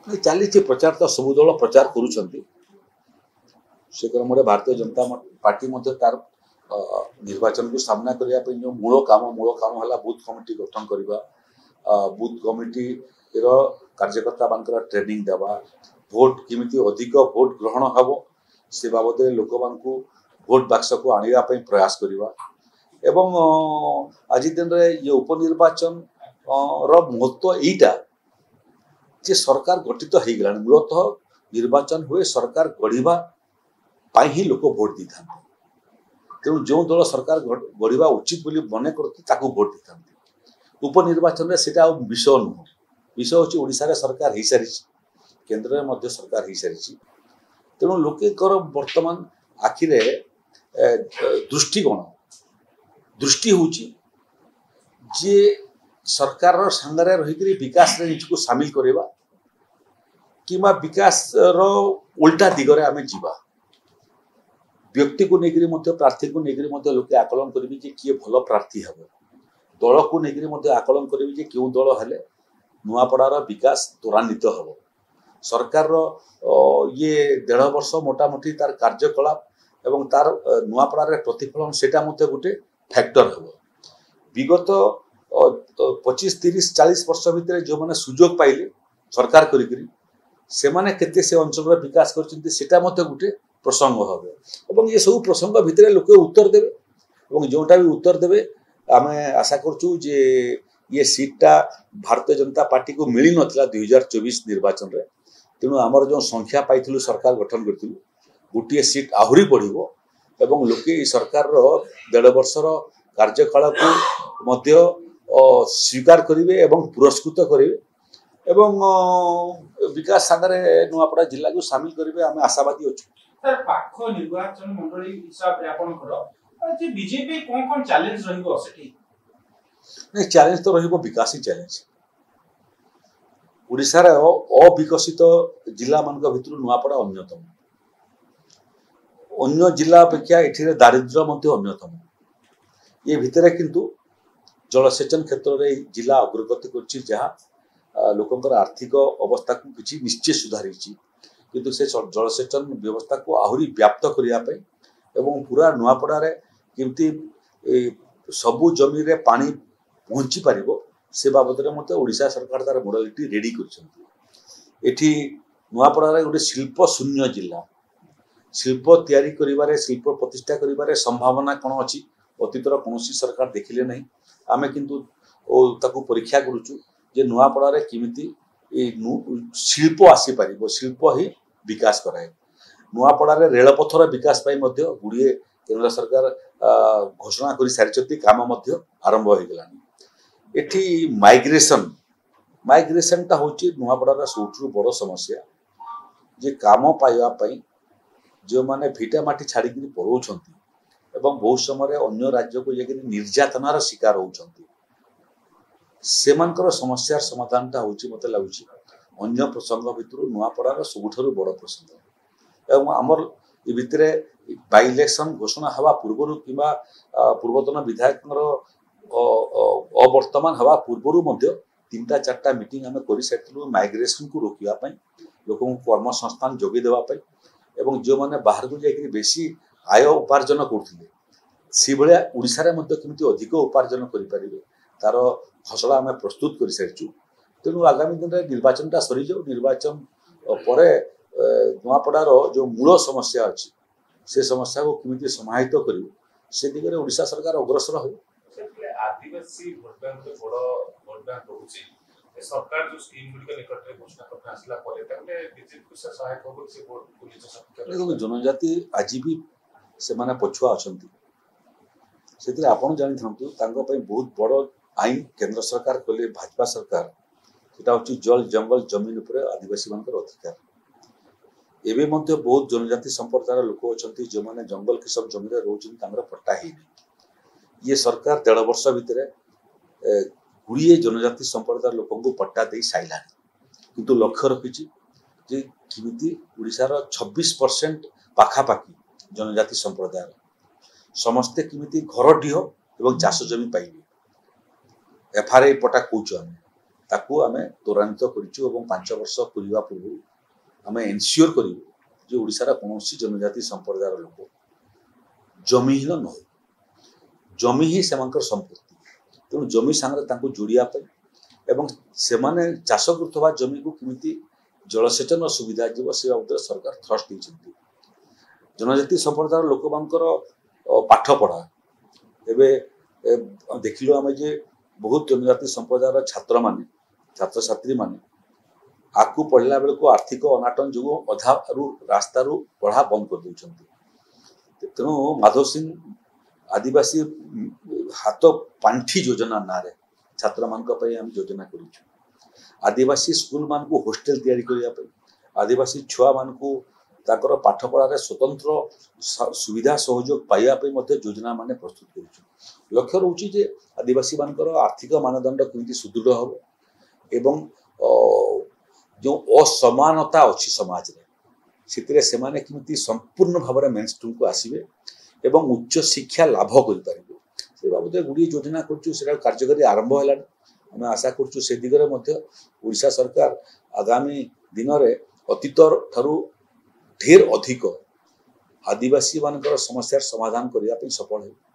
चली प्रचार तो सब दल प्रचार करुँच से क्रम भारतीय जनता पार्टी तार निर्वाचन को सामना करने जो मूल काम है बूथ कमिटी गठन करवा बूथ कमिटी कार्यकर्ता मान ट्रेनिंग देवा भोट किमिति अधिक भोट ग्रहण हम से बाबद लोक मान भोट बाक्स को आने प्रयास करवा एवं आज दिन रे ये उपनिर्वाचन महत्व यहीटा जे सरकार गठित हो गला मूलतः निर्वाचन हुए सरकार गढ़ा ही लोक भोट दी था तेणु जो दल सरकार गढ़ा उचित बोली मन करते भोट दी था उपनिर्वाचन में सेटा विषय नुह विषय हूँ ओडिशा सरकार हो सारी केन्द्र में सरकार हो सारी तेणु लोकेकर वर्तमान आखिरे दृष्टि कौन दृष्टि हूँ जे सरकार सांगरे रही विकास निजको सामिल करवा कि विकास उल्टा दिगरे आमे जीवा व्यक्ति को लेकर प्रार्थी को लेकर लोके आकलन करेंगे कि किए भल प्रार्थी हम दल को लेकर आकलन करेंगे कि क्यों दल हेले नुआपड़ार विकास त्वरान्वित हम सरकार ये 1.5 वर्ष मोटामोटी तार कार्यकलाप एवं तार नुआपड़ार प्रतिफलन सेटा गोटे फैक्टर हम विगत 25-30-40 वर्ष भितर जो मैंने सुजोग पाइले सरकार करी से माने केते से अंचल विकास करछिंती गोटे प्रसंग हम ये सब प्रसंग भितर लोक उत्तर देवे जोटा भी उत्तर देवे आमे आशा करछू जे ये सीटा भारतीय जनता पार्टी को मिली नथिला 2024 निर्वाचन रे तेणु आमर जो संख्या पाइथिलु सरकार गठन करथिलु गोटे सीट आहुरी बढ़िबो एवं लोके सरकार 1.5 वर्षर कार्यकाल को स्वीकार करेंगे एवं पुरस्कृत करेंगे एवं विकास सागर नुआपड़ा जिला को सामिल करेंगे आम आशावादी अच्छे सर पाख निर्वाचन मंडली हिसाब रे आपनकर जे बीजेपी कोन चैलेंज रहिबो सेठी नहीं चैलेंज तो रहिबो विकास ही चैलेंज ओडिसा रे अविकसित जिला मान भितर नुआपड़ा अन्यतम अन्य जिला अपेक्षा एठी दारिद्र्य मध्य अन्यतम ये भितर किंतु जलसेचन क्षेत्र में जिला अग्रगति कर जहाँ लोकंकर आर्थिक अवस्था को किसी निश्चय सुधारी किंतु से जलसेचन व्यवस्था को आहुरी व्याप्त करने एवं पूरा नुआपड़ा केमती सबु जमी रे पानी पहुँची पार से बाबद में ओडिशा सरकार तार मॉडलिटी रेडी कर नुआपड़ा गोटे शिल्प शून्य जिला शिल्प तैयारी करिबारे शिल्प प्रतिष्ठा करिबारे संभावना कौन अच्छी अतीतर कौन सरकार देखिले नहीं आमे किंतु ताकू परीक्षा करुचु जे नुआपड़ा रे किमिति शिल्प आसी पारिबो शिल्प ही विकास कराए नुआपड़ा रे रेलपथर विकास पाई मध्य गुड़िए केंद्र सरकार घोषणा कर सारी काम मध्य आरंभ हो गलानी एठी माइग्रेशन टा होची नुआपड़ा सबुठु बड़ समस्या जे काम पाइबा पई जो माने भिटा माटी छाड़ी पलाउछंती एवं बहुत समय अन्य राज्य को जाकर निर्यातनार शिकार होती समस्यार समाधान टा होची मते लागुची अन्य प्रसंग भितर नुआपड़ार सबुठारु बड़ प्रसंग एवं आमर ए भितर बाय इलेक्शन घोषणा हवा पूर्व कि पूर्वतन विधायक अवर्तमान हवा पूर्व 3-4 मीटिंग आम कर सारी माइग्रेशन को रोकने लोक कर्म संस्थान जोगे देवाई एवं जो मैंने बाहर को जाकर बेसी आय उपार्जन करते से भाया ओडिशा रे मध्य केमिति अधिक उपार्जन करें तार खसड़ा आम प्रस्तुत कर सारी तेणु आगामी दिन में निर्वाचन सरी जाऊ निर्वाचन पर नुआपड़ार जो मूल समस्या अच्छी से समस्या को केमिति समाहित कर से दिगरे ओडिशा सरकार अग्रसर हो आदिवासी भोट बैंक बड़ भोट बैंक रहउची सरकार जो स्कीम गुलिक निकट रे घोषणा करना आसला परे ताके बीजेपी को सहायक हो से वोट पुलिस देखो जनजाति आज भी से माने पछुआ अछंती से आपन जानि थांतु तांको पई बहुत बड़ आईन केंद्र सरकार कले भाजपा सरकार सेटा होची जल जंगल जमीन ऊपर आदिवासी मानकर अधिकार एबे मध्य बहुत जनजाति संप्रदायर लोक अछंती जो माने जंगल किसम जमीन रे रहउछन तांगर पट्टा ही ये सरकार 1.5 वर्ष भितर गुड़िए जनजाति संप्रदाय लोक पट्टा दे साइला किंतु लक्ष्य रखी जे किमिति ओडिशार 26% पाखापाखि जनजाति संप्रदाय समस्ते किमिति घर ढीह एवं चाष जमी पाइबे एफआरआई पट्टा कौच आम ताकू आमे त्वरान्वित करिछु एवं 5 वर्ष पूरा पूर्व आमे एनश्योर करिवु जे ओडिसा कौन जनजाति संप्रदाय लोक जमीहीन न हो जमी ही सेमानकर संपत्ति तेणु जमी सांगे जोड़िया एवं सेमाने चाष करुवा जमी को किमिति जलसेचन सुविधा जीव से बाबद सरकार थ्रस्ट देइछन्ति जनजाति संप्रदाय लोक मानकर पाठ पढ़ा एबे देखिलो आमे जे बहुत जनजाति संप्रदाय छात्र माने छात्र छात्री माने आकु पढ़ला बेल को आर्थिक अनाटन जो अधा रास्ता पढ़ा बंद कर देउछन्ति तेणु माधव सिंह आदिवासी हाथ पांठी योजना ना छात्र मान योजना करूँ आदिवासी स्कूल मान को होस्टेल तैयारी करने आदिवासी छुआ मान को ताकर पाठ पढ़ार स्वतंत्र सुविधा सहयोग पाइबापी योजना मान प्रस्तुत कर लक्ष्य रोचे जे आदिवासी मान आर्थिक मानदंड केमती सुदृढ़ हम एवं जो असमानता अच्छी समाज रे से संपूर्ण भाव में मेनस्ट्रीम को आसवे एवं उच्च शिक्षा लाभ कर बाबद गुड़ी योजना कर कार्यकारी आरंभ है आम आशा कर दिगरे ओडिशा सरकार आगामी दिन में अतीत ठारू ढेर अधिक आदिवासी मान समस्या समाधान करने सफल है।